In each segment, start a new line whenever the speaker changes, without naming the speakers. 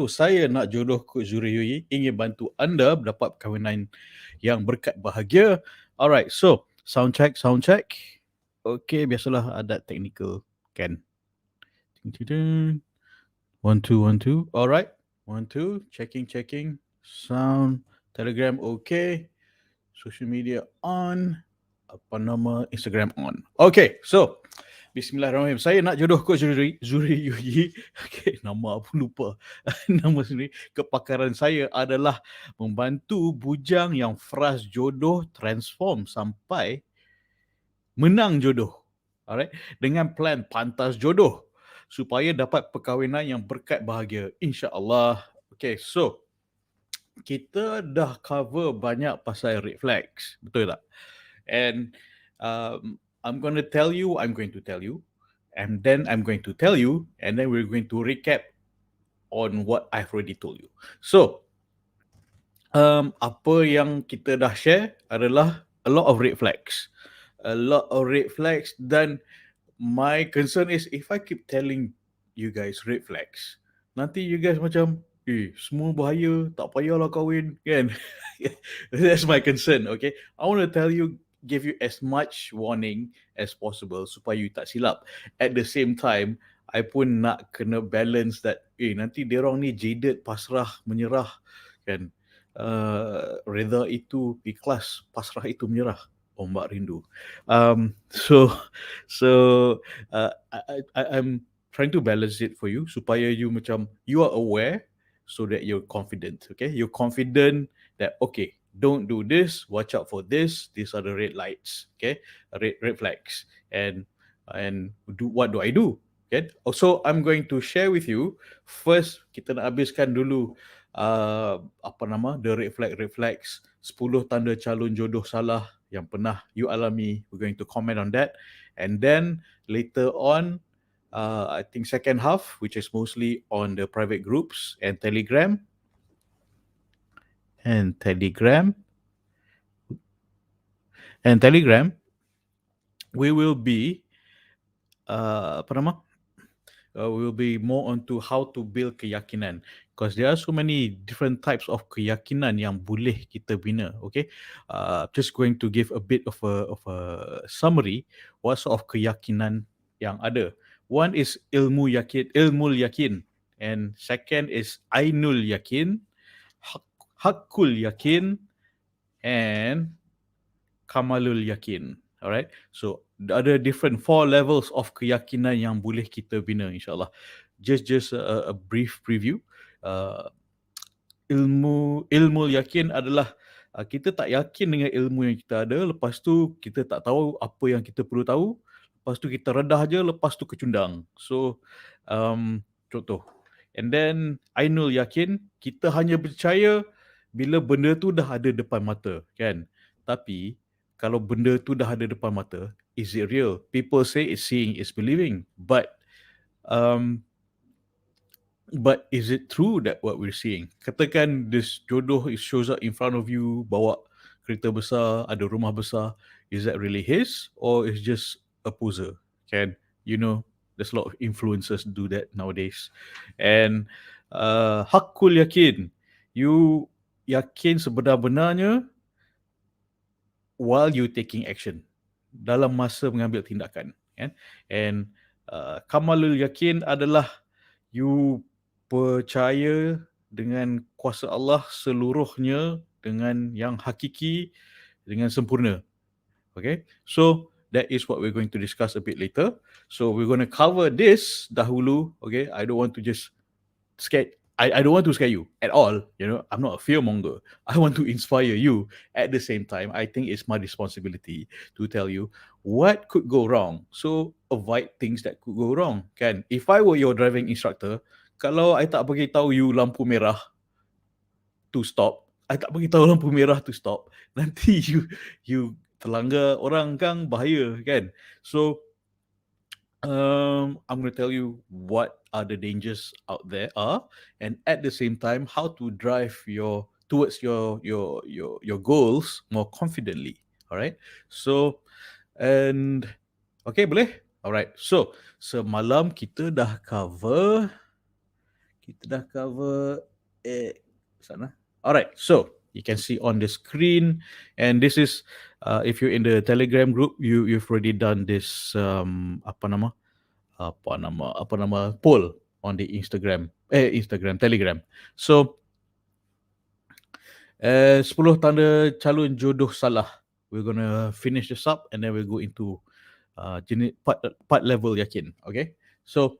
Saya nak jodoh Coach Zuri ingin bantu anda mendapat perkahwinan yang berkat bahagia. Alright, so sound check. Okay, biasalah ada technical kan. 1 2 1 2. Alright. 1 2 checking. Sound Telegram okay. Social media on. Apa nama Instagram on. Okay, so Bismillahirrahmanirrahim. Saya nak jodoh Coach Zuri Yuyi. Okay, nama pun lupa. Nama sendiri. Kepakaran saya adalah membantu bujang yang FRUST jodoh transform sampai menang jodoh. Alright, dengan plan Pantas Jodoh supaya dapat perkahwinan yang berkat bahagia. InsyaAllah. Okay, so kita dah cover banyak pasal red flags. Betul tak? And I'm going to tell you, and then I'm going to tell you, and then we're going to recap on what I've already told you. So, apa yang kita dah share adalah a lot of red flags. Dan my concern is if I keep telling you guys red flags, nanti you guys macam, semua bahaya, tak payahlah kahwin, kan? That's my concern, okay? I want to give you as much warning as possible supaya you tak silap. At the same time, I pun nak kena balance that, nanti diorang ni jaded, pasrah, menyerah, kan? Reda itu ikhlas, pasrah itu menyerah. Ombak rindu. I'm trying to balance it for you supaya you are aware so that you're confident, okay? You're confident that, okay, don't do this, watch out for this, these are the red lights, okay? Red flags. And what do I do? Okay? Also, I'm going to share with you, first, kita nak habiskan dulu the red flags, 10 tanda calon jodoh salah yang pernah you alami. We're going to comment on that. And then later on, I think second half, which is mostly on the private groups and Telegram, we will be we will be more onto how to build keyakinan, because there are so many different types of keyakinan yang boleh kita bina. Okay, just going to give a bit of a summary what sort of keyakinan yang ada. One is ilmul yakin, and second is ainul yakin, hakul yakin, and kamalul yakin. Alright, so ada different 4 levels of keyakinan yang boleh kita bina, insyaAllah. Just a brief preview. Ilmu yakin adalah kita tak yakin dengan ilmu yang kita ada, lepas tu kita tak tahu apa yang kita perlu tahu, lepas tu kita redah je, lepas tu kecundang. So, contoh. And then, ainul yakin, kita hanya percaya bila benda tu dah ada depan mata, kan? Tapi, kalau benda tu dah ada depan mata, is it real? People say it's seeing is believing, but is it true that what we're seeing? Katakan this jodoh shows up in front of you, bawa kereta besar, ada rumah besar. Is that really his, or is just a poser? Can there's a lot of influencers do that nowadays. And hakul yakin, you yakin sebenar-benarnya while you taking action, dalam masa mengambil tindakan, kan? And kamalul yakin adalah you percaya dengan kuasa Allah seluruhnya, dengan yang hakiki, dengan sempurna. Okay, so that is what we're going to discuss a bit later. So we're going to cover this dahulu. Okay, I don't want to just scare. I don't want to scare you at all. I'm not a fearmonger. I want to inspire you. At the same time, I think it's my responsibility to tell you what could go wrong. So avoid things that could go wrong. Kan? If I were your driving instructor, kalau I tak bagi tahu you lampu merah to stop, nanti you terlanggar orang, kan, bahaya, kan? So I'm going to tell you what are the dangers out there are, and at the same time how to drive towards your goals more confidently. All right, so and okay, boleh. All right, so semalam kita dah cover Kita dah cover sana. Alright, so you can see on the screen, and this is if you're in the Telegram group, you've already done this apa nama poll on the Telegram. So 10 tanda calon jodoh salah. We're gonna finish this up and then we'll go into part level yakin. Okay, so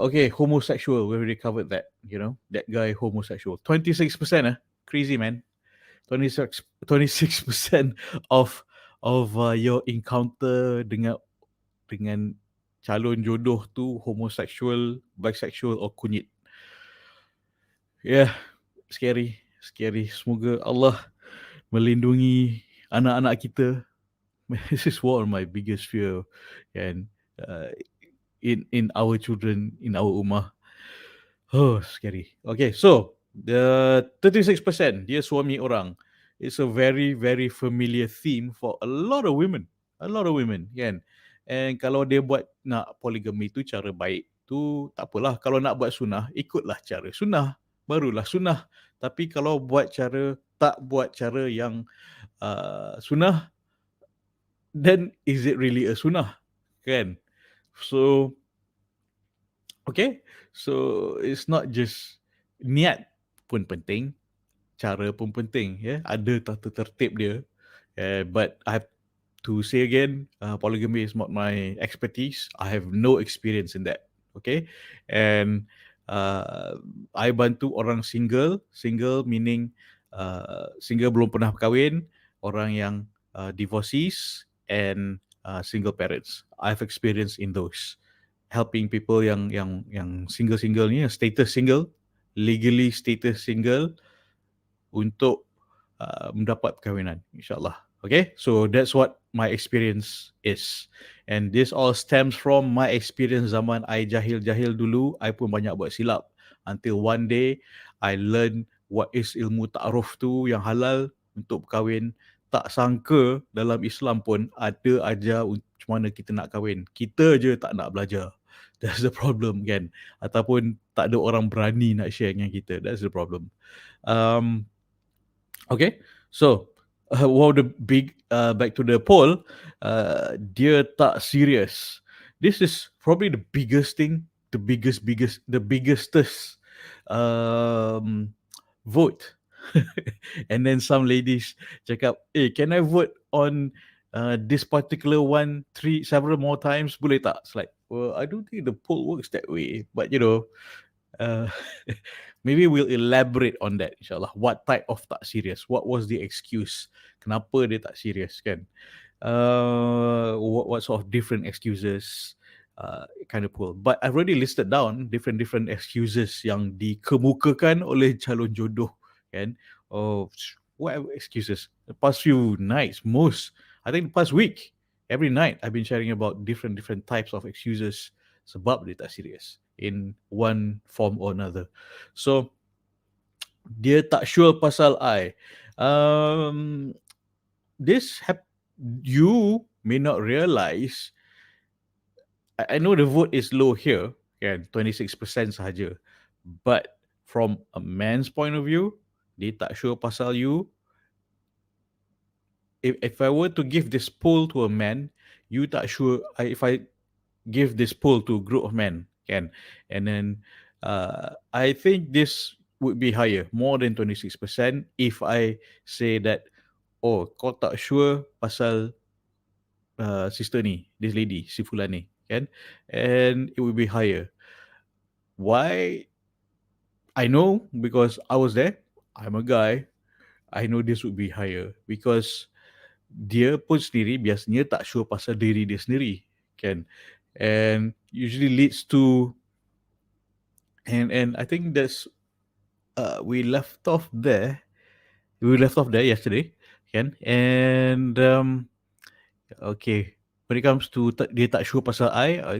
okay, homosexual, we already covered that. You know, that guy homosexual. 26%, crazy man. 26% of your encounter dengan calon jodoh tu homosexual, bisexual or kunyit. Yeah, scary. Semoga Allah melindungi anak-anak kita. This is one of my biggest fear, and in our children, in our ummah. Oh, scary. Okay, so the 36%, dia suami orang. It's a very, very familiar theme for a lot of women. Kan? And kalau dia buat nak poligami tu cara baik tu, tak apalah. Kalau nak buat sunnah, ikutlah cara sunnah. Barulah sunnah. Tapi kalau tak buat cara yang sunnah, then is it really a sunnah? Kan? So, okay, so it's not just niat pun penting, cara pun penting, ya. Ada tata tertib dia. But I have to say again, polygamy is not my expertise. I have no experience in that. Okay, and I bantu orang single meaning single belum pernah berkahwin, orang yang divorcees and single parents. I've experienced in those. Helping people yang single ni, status single, legally status single untuk mendapat perkahwinan, insyaAllah. Okay, so that's what my experience is. And this all stems from my experience zaman I jahil-jahil dulu. I pun banyak buat silap. Until one day, I learn what is ilmu ta'aruf tu yang halal untuk berkahwin. Tak sangka dalam Islam pun ada ajar macam mana kita nak kahwin. Kita je tak nak belajar. That's the problem, kan? Ataupun tak ada orang berani nak share dengan kita. That's the problem. Okay, so back to the poll, dia tak serious. This is probably the biggest thing, the biggestest vote. And then some ladies cakap, can I vote on this particular one several more times? Boleh tak? It's like, well, I don't think the poll works that way. But you know, maybe we'll elaborate on that, insyaAllah. What type of tak serious? What was the excuse? Kenapa dia tak serious, kan? What sort of different excuses kind of poll. But I've already listed down different excuses yang dikemukakan oleh calon jodoh, kan? Whatever excuses. The past few nights, I think the past week, every night I've been sharing about different types of excuses sebab dia tak serious in one form or another. So, dia tak sure pasal I. You may not realize, I know the vote is low here, kan, 26% sahaja. But from a man's point of view, dia tak sure pasal you. If I were to give this poll to a man, you tak sure, if I give this poll to a group of men, kan, and then I think this would be higher, more than 26%, if I say that, kau tak sure pasal sister ni, this lady, si Fulan ni, kan, and it would be higher. Why? I know, because I was there, I'm a guy, I know this would be higher, because dia pun sendiri biasanya tak sure pasal diri dia sendiri, kan, and usually leads to, and I think that's we left off there yesterday, kan, and okay, when it comes to dia tak sure pasal I,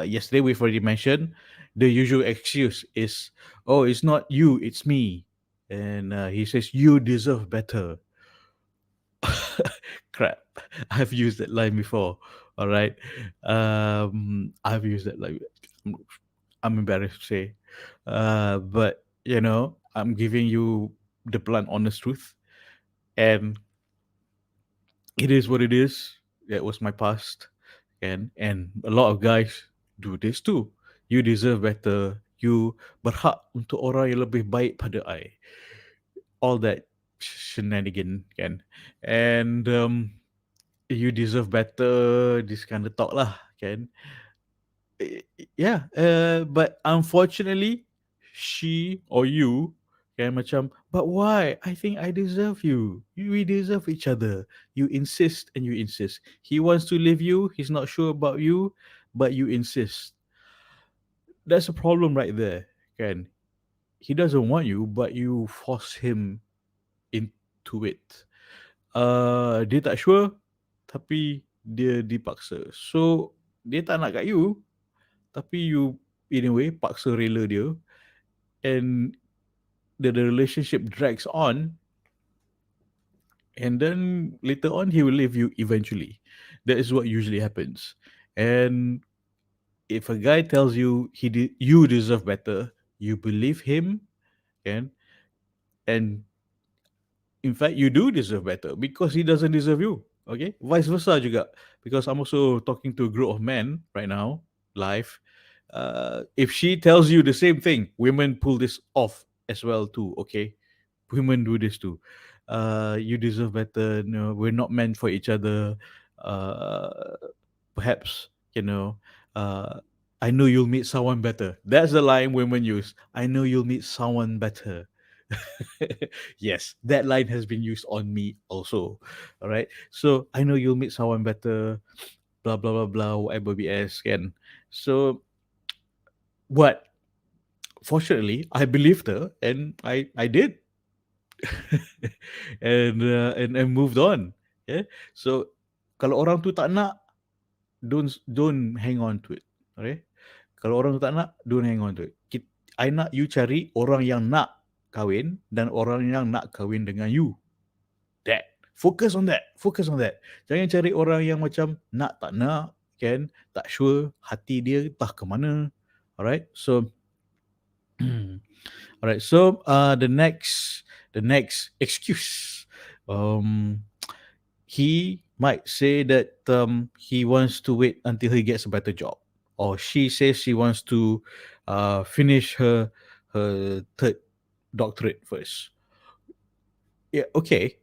yesterday we've already mentioned the usual excuse is, it's not you, it's me, and he says you deserve better. Crap, I've used that line before. All right, I've used that line. I'm embarrassed to say. But I'm giving you the blunt, honest truth, and it is what it is. That was my past, and a lot of guys do this too. You deserve better. You berhak untuk orang yang lebih baik pada I. All that shenanigan, and you deserve better. This kind of talk lah, yeah, but unfortunately, she or you macam, but why? I think I deserve you. We deserve each other. You insist and you insist. He wants to leave you. He's not sure about you, but you insist. That's a problem right there, He doesn't want you, but you force him into it. Dia tak sure, tapi dia dipaksa. So, dia tak nak kat you, tapi you in a way paksa rela dia, and the relationship drags on, and then later on he will leave you eventually. That is what usually happens. And if a guy tells you you deserve better, you believe him, and in fact you do deserve better because he doesn't deserve you. Okay, vice versa juga, because I'm also talking to a group of men right now live. If she tells you the same thing, women pull this off as well too. Okay, women do this too. You deserve better. No, we're not meant for each other. Uh, Perhaps I know you'll meet someone better. That's the line women use. I know you'll meet someone better. Yes, that line has been used on me also. All right. So I know you'll meet someone better. Blah blah blah blah. Whatever BS can. So what? Fortunately, I believed her, and I did. And moved on. Yeah. So kalau orang tu tak nak, don't hang on to it. Okay. Kalau orang tu tak nak, don't hang on to it. I nak you cari orang yang nak kahwin dan orang yang nak kahwin dengan you. That. Focus on that. Focus on that. Jangan cari orang yang macam nak tak nak, tak sure hati dia entah ke mana. Alright. So alright. So the next excuse. He might say that he wants to wait until he gets a better job, or she says she wants to finish her third doctorate first. Yeah, okay.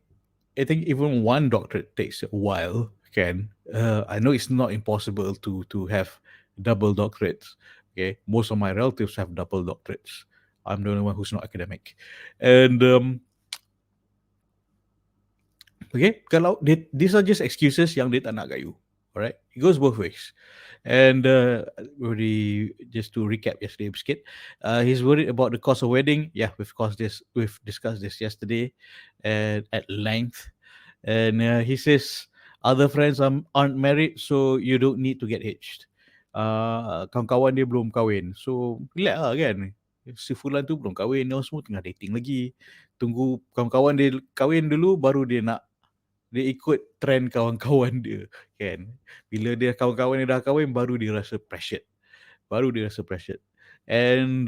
I think even one doctorate takes a while. I know it's not impossible to have double doctorates. Okay, most of my relatives have double doctorates. I'm the only one who's not academic, and okay, kalau these are just excuses yang dia tak nak kat you. Alright, it goes both ways. And just to recap yesterday skit, he's worried about the cost of wedding. Yeah, we've discussed this yesterday at length. And he says other friends aren't married, so you don't need to get hitched. Kawan-kawan dia belum kahwin, so relax lah kan. Si Fulan tu belum kahwin, dia semua tengah dating lagi. Tunggu kawan-kawan dia kahwin dulu, baru dia ikut trend kawan-kawan dia, Bila dia kawan-kawan dia dah kahwin, baru dia rasa pressured. And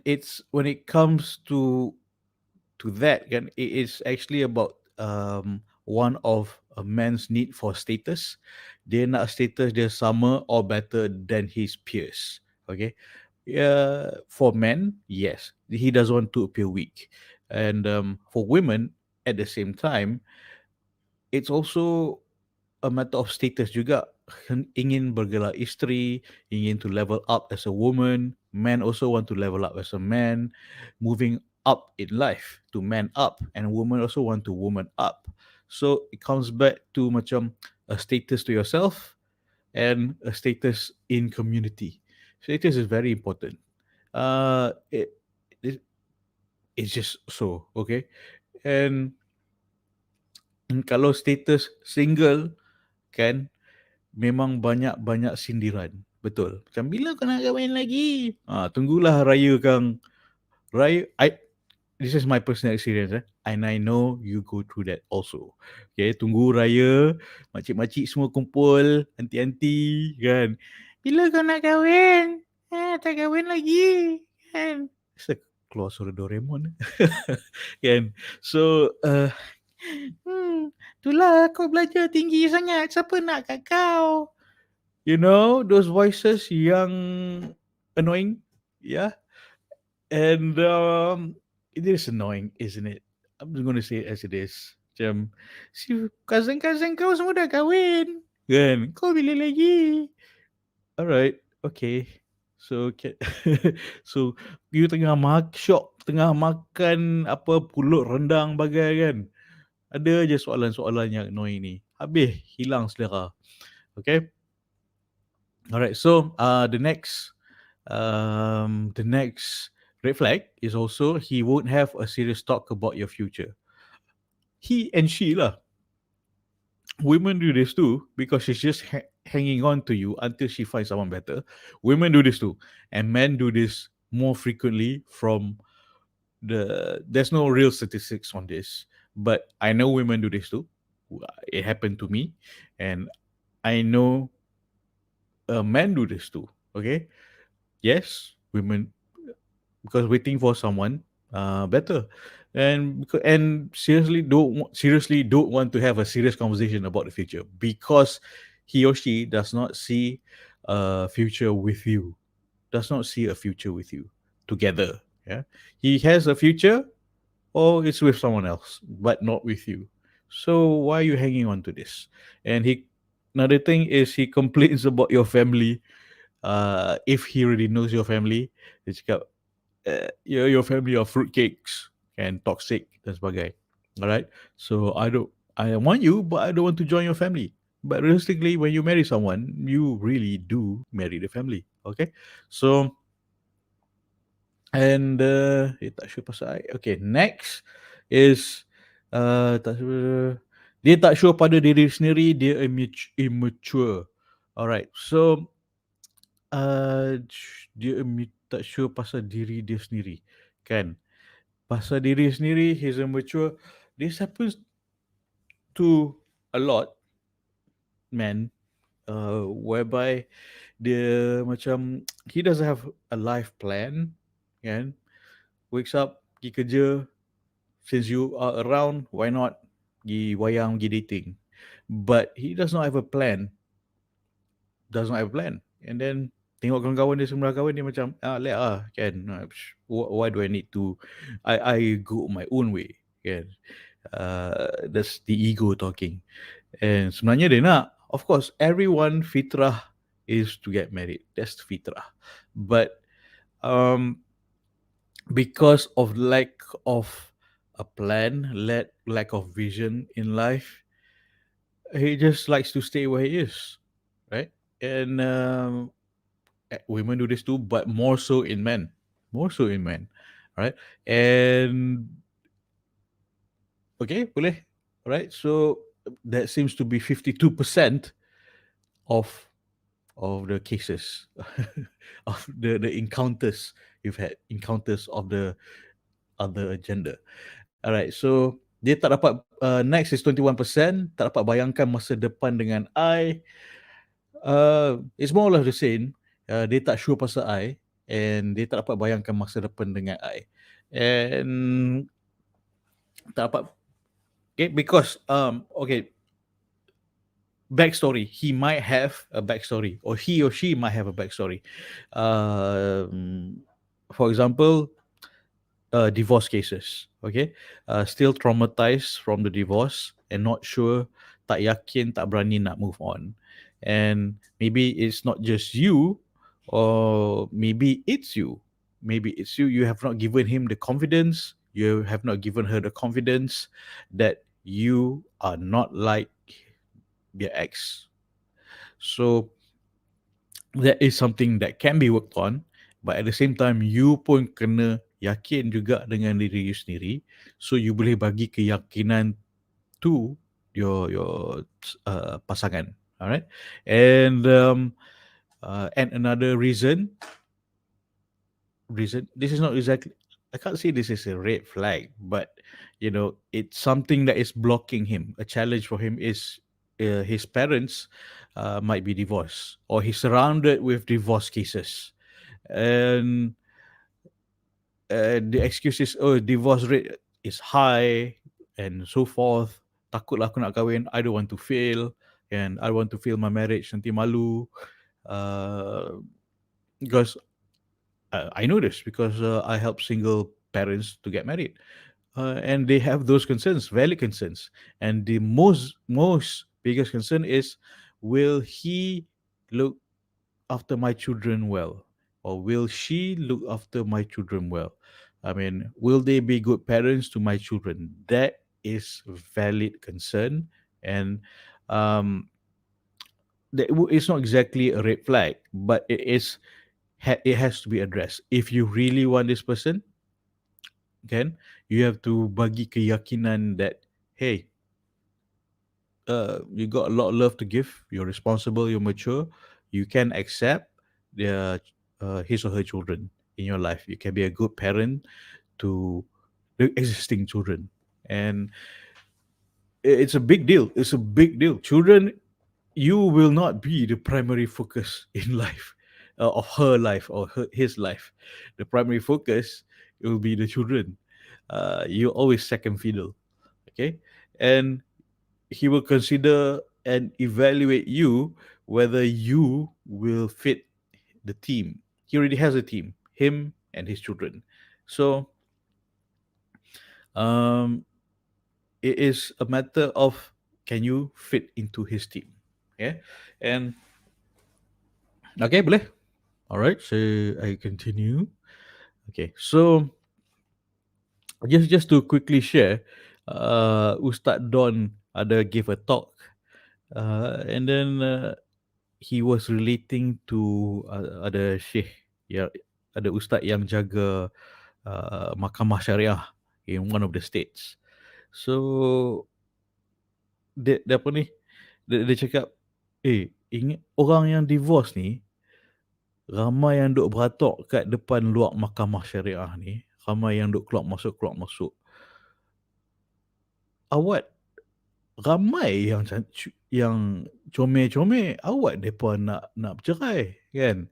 it's when it comes to that, it is actually about one of a man's need for status. Dia nak status dia sama or better than his peers. Okay, for men, yes, he doesn't want to appear weak. And for women, at the same time, it's also a matter of status juga. Ingin bergelar isteri, ingin to level up as a woman. Men also want to level up as a man, moving up in life to man up, and women also want to woman up. So it comes back to macam a status to yourself and a status in community. Status is very important. It's just so, okay? And kalau status single, memang banyak sindiran. Betul. Macam bila kau nak kahwin lagi? Tunggulah raya kang. This is my personal experience, and I know you go through that also. Okay, tunggu raya, makcik-makcik semua kumpul, aunty-aunty, bila kau nak kahwin? Tak kahwin lagi. Kan? Saya keluar suara Doraemon. Kan? So, itulah kau belajar tinggi sangat. Siapa nak kat kau? You know, those voices yang annoying. Yeah. And it is annoying, isn't it? I'm just going to say it as it is. Macam, si cousin-cousin kau semua dah kahwin. Kan? Kau bila lagi? Alright, okay. So, so you tengah shop, tengah makan apa pulut rendang bagai kan. Ada je soalan-soalan yang annoying ni. Habis, hilang selera. Okay? Alright, so the next red flag is also he won't have a serious talk about your future. He and she lah. Women do this too because she's just hanging on to you until she finds someone better. Women do this too, and men do this more frequently. There's no real statistics on this, but I know women do this too. It happened to me, and I know men do this too. Okay, yes, women, because waiting for someone better, and seriously don't want to have a serious conversation about the future because he or she does not see a future with you, together. Yeah, he has a future or it's with someone else, but not with you. So why are you hanging on to this? And another thing is he complains about your family. If he really knows your family, dia cakap, your family are fruitcakes and toxic dan sebagainya. Alright, so I want you, but I don't want to join your family. But realistically, when you marry someone, you really do marry the family. Okay, so and tak sure pasal okay, next is dia tak sure pada diri sendiri, dia immature. Alright, so dia tak sure pasal diri dia sendiri, kan? Pasal diri sendiri, he's immature. This happens to a lot men, whereby dia macam he doesn't have a life plan, kan? Wakes up, pergi kerja. Since you are around, why not pergi wayang, pergi dating? But he does not have a plan. And then tengok kawan-kawan dia semua kawan dia macam let kan, why do I need to I go my own way, kan? That's the ego talking. And sebenarnya dia nak, of course, everyone fitrah is to get married. That's fitrah. But because of lack of a plan, lack of vision in life, he just likes to stay where he is, right? And women do this too, but more so in men, right? And okay, boleh, right? So that seems to be 52% of the cases of the encounters you've had, encounters of the other gender. Alright, so dia tak dapat, next is 21%, tak dapat bayangkan masa depan dengan I. It's more or less the same. Dia tak sure pasal I, and dia tak dapat bayangkan masa depan dengan I. And tak dapat, okay, because okay, backstory. He might have a backstory, or he or she might have a backstory. For example, divorce cases. Okay, still traumatized from the divorce and not sure, tak yakin, tak berani nak move on. And maybe it's not just you, or maybe it's you. You have not given him the confidence. You have not given her the confidence that you are not like their ex. So that is something that can be worked on, but at the same time you pun kena yakin juga dengan diri you sendiri, so you boleh bagi keyakinan to your pasangan. Alright, and another reason, this is not exactly, I can't say this is a red flag, but you know, it's something that is blocking him. A challenge for him is his parents might be divorced, or he's surrounded with divorce cases, and the excuse is, oh, divorce rate is high and so forth. Takutlah aku nak kahwin, I don't want to fail, and I want to fail my marriage, nanti malu. Uh, because I know this because I help single parents to get married, and they have those concerns, valid concerns. And the most biggest concern is, will he look after my children well, or will she look after my children well? I mean, will they be good parents to my children? That is valid concern, and um, it's not exactly a red flag, but it has to be addressed. If you really want this person, kan, you have to bagi keyakinan that, hey, you got a lot of love to give. You're responsible. You're mature. You can accept their his or her children in your life. You can be a good parent to the existing children, and it's a big deal. It's a big deal. Children, you will not be the primary focus in life, of her life or his life. The primary focus will be the children. You always second fiddle, okay? And he will consider and evaluate you whether you will fit the team. He already has a team, him and his children. So um, it is a matter of, can you fit into his team? Yeah. And okay, boleh. All right, so I continue. Okay, so just to quickly share, Ustaz Don ada give a talk, and then he was relating to ada Sheikh, ya, ada Ustaz yang jaga mahkamah syariah in one of the states. So dia apa ni? Dia cakap, ingat orang yang divorce ni, ramai yang duk beratok kat depan luar mahkamah syariah ni, ramai yang duk keluar masuk. Awak ramai yang comel-comel, awak depa nak bercerai, kan?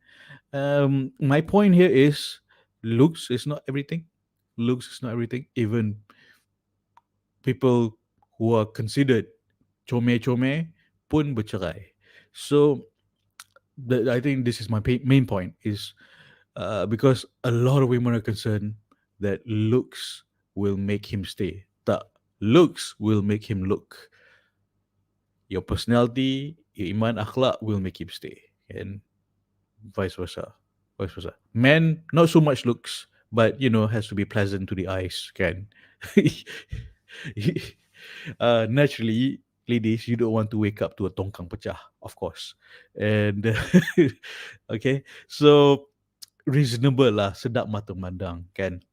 My point here is, looks is not everything. Looks is not everything. Even people who are considered comel-comel pun bercerai. So I think this is my main point is, because a lot of women are concerned that looks will make him stay. Tak, looks will make him look. Your personality, your iman, akhlak will make him stay, and vice versa. Men, not so much looks, but has to be pleasant to the eyes, kan? Naturally, ladies, you don't want to wake up to a tongkang pecah, of course. And okay, so reasonable lah, sedap mata mandang, kan?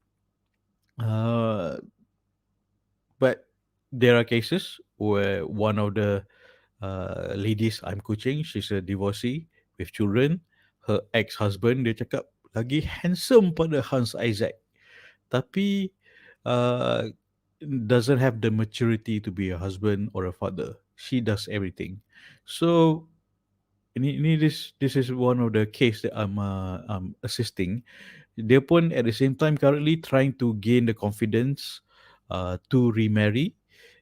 But there are cases where one of the ladies I'm coaching, she's a divorcee with children. Her ex-husband, dia cakap, lagi handsome pada Hans Isaac, tapi doesn't have the maturity to be a husband or a father. She does everything. So this is one of the case that I'm assisting. Dia pun at the same time currently trying to gain the confidence to remarry,